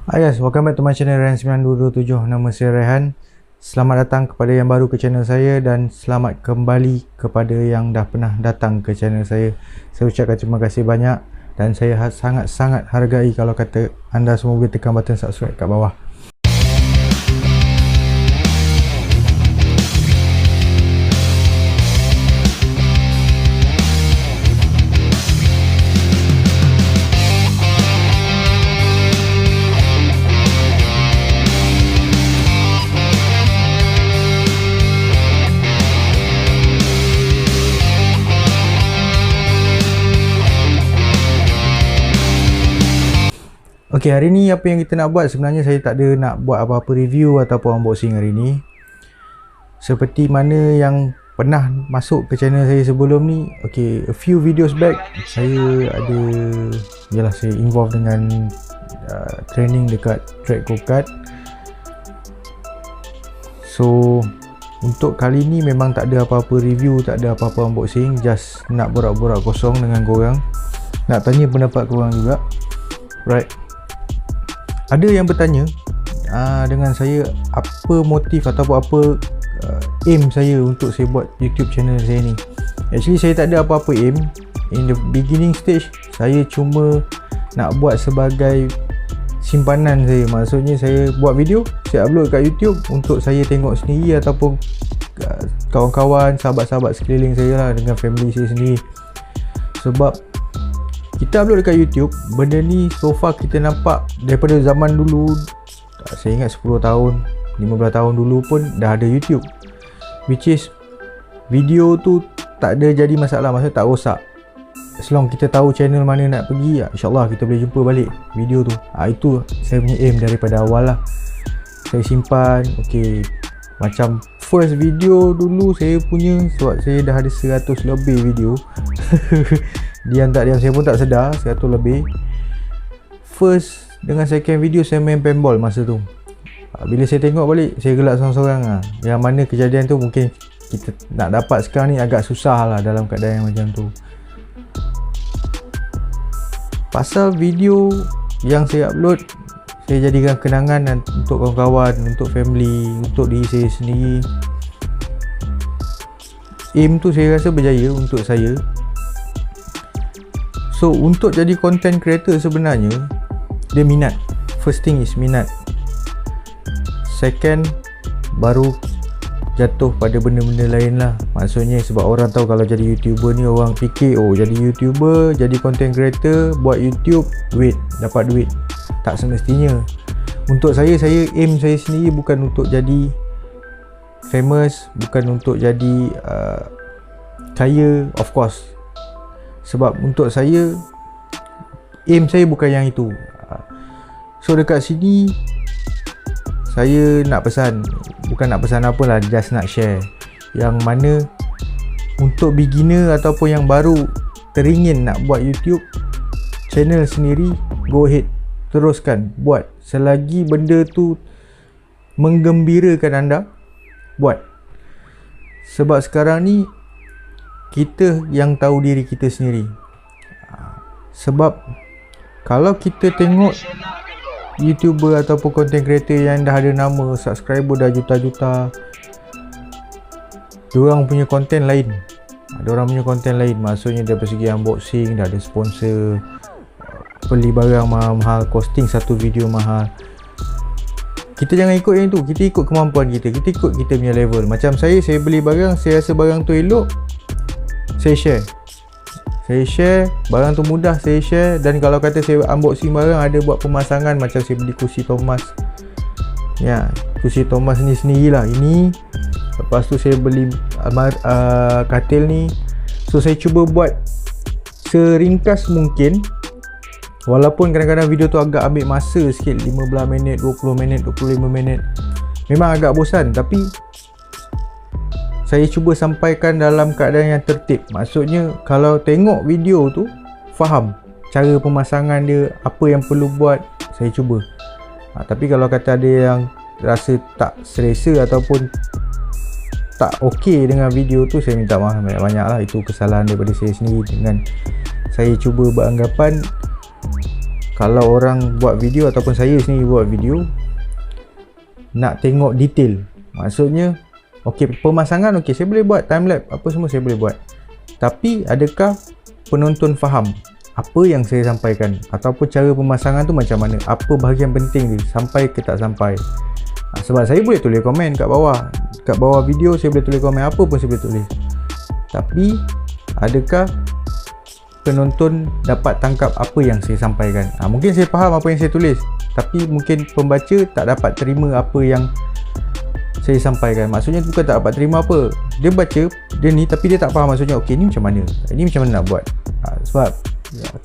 Hi guys, welcome back to my channel Rehan 9227. Nama saya Rehan. Selamat datang kepada yang baru ke channel saya dan selamat kembali kepada yang dah pernah datang ke channel saya. Saya ucapkan terima kasih banyak dan saya sangat-sangat hargai kalau kata anda semua boleh tekan button subscribe kat bawah. Ok, hari ni apa yang kita nak buat, sebenarnya saya tak ada nak buat apa-apa review ataupun unboxing hari ni. Seperti mana yang pernah masuk ke channel saya sebelum ni, ok, a few videos back saya ada, yalah, saya involve dengan training dekat track go-kart. So untuk kali ni memang tak ada apa-apa review, tak ada apa-apa unboxing, just nak borak-borak kosong dengan korang, nak tanya pendapat korang juga. Right, ada yang bertanya dengan saya apa motif ataupun apa aim saya untuk saya buat YouTube channel saya ni. Actually saya tak ada apa-apa aim. In the beginning stage saya cuma nak buat sebagai simpanan saya. Maksudnya saya buat video, saya upload kat YouTube untuk saya tengok sendiri ataupun kawan-kawan, sahabat-sahabat sekeliling saya lah, dengan family saya sendiri. Sebab kita upload dekat YouTube, benda ni so far kita nampak daripada zaman dulu, saya ingat 10 tahun, 15 tahun dulu pun dah ada YouTube, which is video tu tak ada jadi masalah, maksudnya tak rosak. As long kita tahu channel mana nak pergi, insyaAllah kita boleh jumpa balik video tu. Itu saya punya aim daripada awal lah. Saya simpan, ok, macam first video dulu saya punya, sebab saya dah ada 100 lebih video diam tak diam saya pun tak sedar, 100 lebih. First dengan second video saya main paintball masa tu. Bila saya tengok balik, saya gelak sorang-sorang yang mana kejadian tu mungkin kita nak dapat sekarang ni agak susah lah dalam keadaan yang macam tu. Pasal video yang saya upload, saya jadikan kenangan untuk kawan-kawan, untuk family, untuk diri saya sendiri. Aim tu saya rasa berjaya untuk saya. So untuk jadi content creator sebenarnya dia minat. First thing is minat. Second baru jatuh pada benda-benda lain lah. Maksudnya sebab orang tahu kalau jadi YouTuber ni, orang fikir oh jadi YouTuber, jadi content creator, buat YouTube, duit, dapat duit. Tak semestinya. Untuk saya aim saya sendiri bukan untuk jadi famous, bukan untuk jadi kaya, of course. Sebab untuk saya aim saya bukan yang itu. So dekat sini saya nak pesan, bukan nak pesan apalah, just nak share yang mana untuk beginner ataupun yang baru teringin nak buat YouTube channel sendiri, go ahead, teruskan buat. Selagi benda tu menggembirakan anda, buat. Sebab sekarang ni kita yang tahu diri kita sendiri. Sebab kalau kita tengok YouTuber ataupun content creator yang dah ada nama, subscriber dah juta-juta, diorang punya konten lain. Diorang punya konten lain, maksudnya dari segi unboxing, dah ada sponsor, beli barang mahal-mahal, costing satu video mahal. Kita jangan ikut yang tu, kita ikut kemampuan kita, kita ikut kita punya level. Macam saya beli barang, saya rasa barang tu elok, saya share, barang tu mudah, saya share. Dan kalau kata saya unboxing barang, ada buat pemasangan, macam saya beli kursi Thomas, ya, kursi Thomas ni sendirilah ini. Lepas tu saya beli katil ni. So saya cuba buat seringkas mungkin, walaupun kadang-kadang video tu agak ambil masa sikit, 15 minit, 20 minit, 25 minit, memang agak bosan, tapi saya cuba sampaikan dalam keadaan yang tertib. Maksudnya kalau tengok video tu, faham cara pemasangan dia, apa yang perlu buat, saya cuba. Tapi kalau kata ada yang rasa tak selesa ataupun tak okey dengan video tu, saya minta maaf banyak-banyak lah. Itu kesalahan daripada saya sendiri dengan saya cuba beranggapan kalau orang buat video ataupun saya sendiri buat video, nak tengok detail. Maksudnya okey, pemasangan okey, saya boleh buat time lapse, apa semua saya boleh buat. Tapi adakah penonton faham apa yang saya sampaikan, ataupun cara pemasangan tu macam mana, apa bahagian penting dia, sampai ke tak sampai. Sebab saya boleh tulis komen kat bawah video, saya boleh tulis komen apa pun saya boleh tulis. Tapi adakah penonton dapat tangkap apa yang saya sampaikan? Mungkin saya faham apa yang saya tulis, tapi mungkin pembaca tak dapat terima apa yang saya sampaikan. Maksudnya bukan tak dapat terima apa, dia baca dia ni tapi dia tak faham maksudnya. Okey, ni macam mana, ini macam mana nak buat. Sebab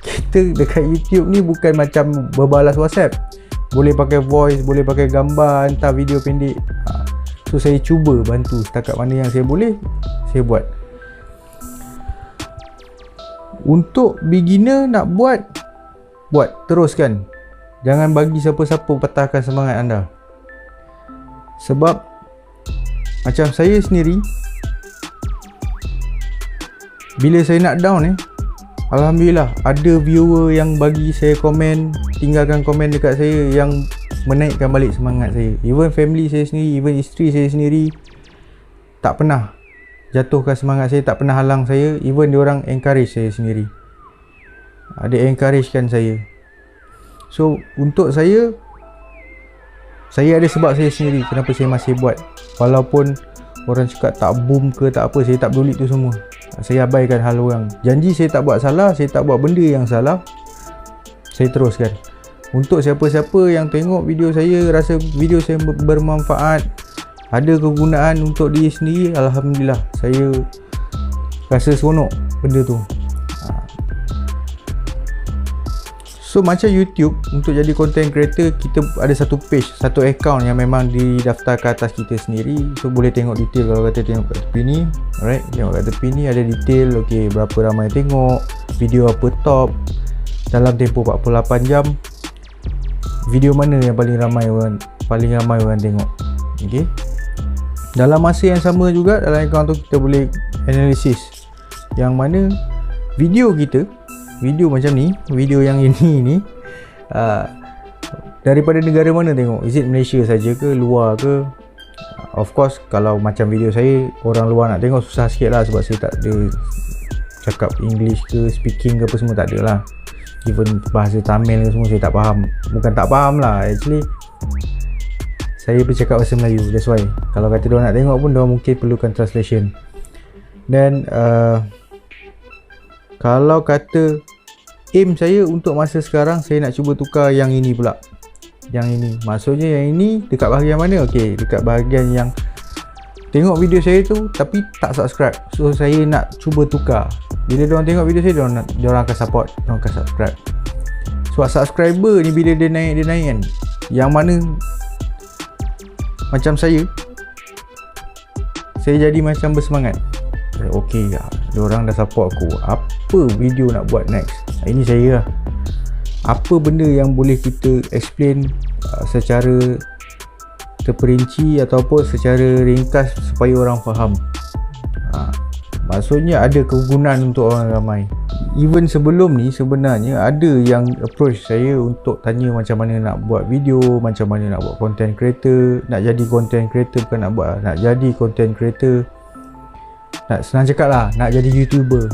kita dekat YouTube ni bukan macam berbalas WhatsApp, boleh pakai voice, boleh pakai gambar, hantar video pendek. So saya cuba bantu setakat mana yang saya boleh, saya buat. Untuk beginner nak buat teruskan. Jangan bagi siapa-siapa patahkan semangat anda. Sebab macam saya sendiri, bila saya nak down alhamdulillah ada viewer yang bagi saya komen, tinggalkan komen dekat saya yang menaikkan balik semangat saya. Even family saya sendiri, even isteri saya sendiri tak pernah jatuhkan semangat saya, tak pernah halang saya. Even diorang encourage saya sendiri, ada encouragekan saya. So untuk saya ada sebab saya sendiri kenapa saya masih buat. Walaupun orang cakap tak boom ke tak apa, saya tak peduli tu semua. Saya abaikan hal orang. Janji saya tak buat salah, saya tak buat benda yang salah, saya teruskan. Untuk siapa-siapa yang tengok video saya, rasa video saya bermanfaat, ada kegunaan untuk diri sendiri, alhamdulillah, saya rasa seronok benda tu. So macam YouTube, untuk jadi content creator, kita ada satu page, satu account yang memang didaftar ke atas kita sendiri. So boleh tengok detail. Kalau kata tengok kat tepi ni, alright, tengok kat tepi ni ada detail. Ok, berapa ramai tengok, video apa top, dalam tempoh 48 jam, video mana yang paling ramai orang tengok. Ok, dalam masa yang sama juga, dalam account tu kita boleh analisis yang mana video kita, video macam ni, video yang ini ni daripada negara mana tengok. Is it Malaysia saja ke, luar ke? Of course kalau macam video saya, orang luar nak tengok susah sikit lah, sebab saya tak ada cakap English ke, speaking ke apa semua, tak ada lah. Even bahasa Tamil ke semua saya tak faham. Bukan tak faham lah, actually saya bercakap bahasa Melayu, that's why kalau kata diorang nak tengok pun, diorang mungkin perlukan translation. Dan kalau kata aim saya untuk masa sekarang, saya nak cuba tukar yang ini pula. Yang ini, maksudnya yang ini dekat bahagian mana? Okey, dekat bahagian yang tengok video saya tu tapi tak subscribe. So saya nak cuba tukar. Bila diorang tengok video saya, diorang akan support, diorang akan subscribe. Sebab subscriber ni bila dia naik kan, yang mana macam saya jadi macam bersemangat. Okey lah, diorang dah support aku, apa video nak buat next. Ini saya lah, apa benda yang boleh kita explain secara terperinci ataupun secara ringkas supaya orang faham. Maksudnya ada kegunaan untuk orang ramai. Even sebelum ni sebenarnya ada yang approach saya untuk tanya macam mana nak buat video, macam mana nak buat content creator, nak jadi content creator, bukan nak buat, nak jadi content creator, nak senang cakap lah, nak jadi YouTuber.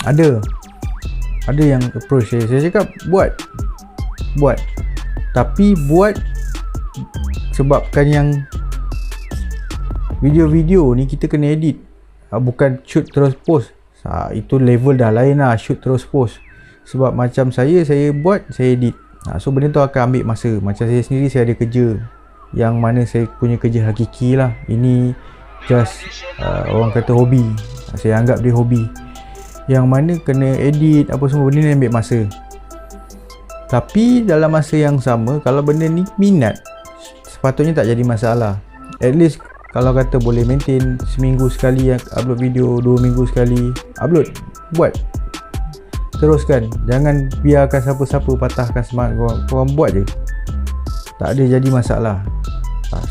Ada yang approach saya cakap buat, tapi buat sebabkan yang video-video ni kita kena edit, bukan shoot terus post. Itu level dah lain lah, shoot terus post. Sebab macam saya buat, saya edit. So benda tu akan ambil masa. Macam saya sendiri, saya ada kerja yang mana saya punya kerja hakiki lah. Ini just orang kata hobi, saya anggap dia hobi, yang mana kena edit apa semua benda ni ambil masa. Tapi dalam masa yang sama, kalau benda ni minat, sepatutnya tak jadi masalah. At least kalau kata boleh maintain seminggu sekali yang upload video, 2 minggu sekali upload, buat, teruskan. Jangan biarkan siapa-siapa patahkan semangat korang buat je, tak ada jadi masalah.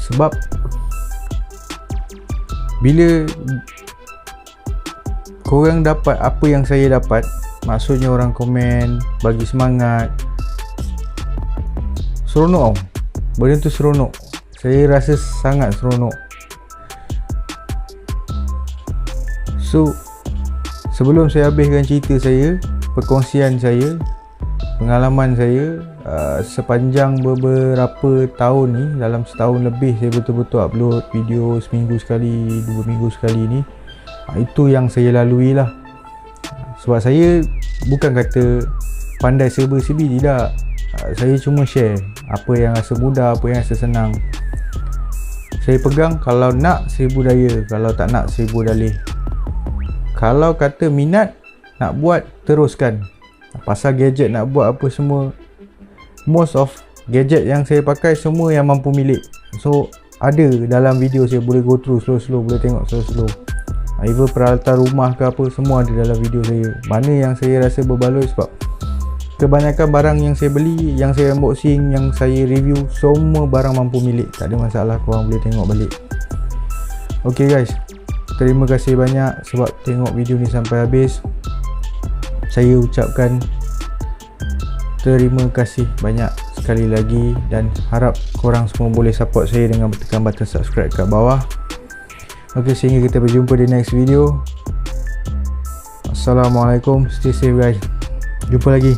Sebab bila korang dapat apa yang saya dapat, maksudnya orang komen, bagi semangat, seronok tau. Benda tu seronok. Saya rasa sangat seronok. So sebelum saya habiskan cerita saya, perkongsian saya, pengalaman saya sepanjang beberapa tahun ni, dalam setahun lebih saya betul-betul upload video seminggu sekali, 2 minggu sekali ni. Itu yang saya lalui lah. Sebab saya bukan kata pandai serba-serbi, tidak. Saya cuma share apa yang rasa mudah, apa yang rasa senang. Saya pegang, kalau nak saya budaya, kalau tak nak saya budalih. Kalau kata minat nak buat, teruskan. Pasal gadget nak buat apa semua, most of gadget yang saya pakai semua yang mampu milik. So ada dalam video saya, boleh go through slow-slow, boleh tengok slow-slow. Even peralatan rumah ke apa, semua ada dalam video saya. Mana yang saya rasa berbaloi, sebab kebanyakan barang yang saya beli, yang saya unboxing, yang saya review, semua barang mampu milik. Tak ada masalah, korang boleh tengok balik. Ok guys, terima kasih banyak sebab tengok video ni sampai habis. Saya ucapkan terima kasih banyak sekali lagi, dan harap korang semua boleh support saya dengan tekan button subscribe kat bawah. Ok, sehingga kita berjumpa di next video. Assalamualaikum, stay safe guys. Jumpa lagi.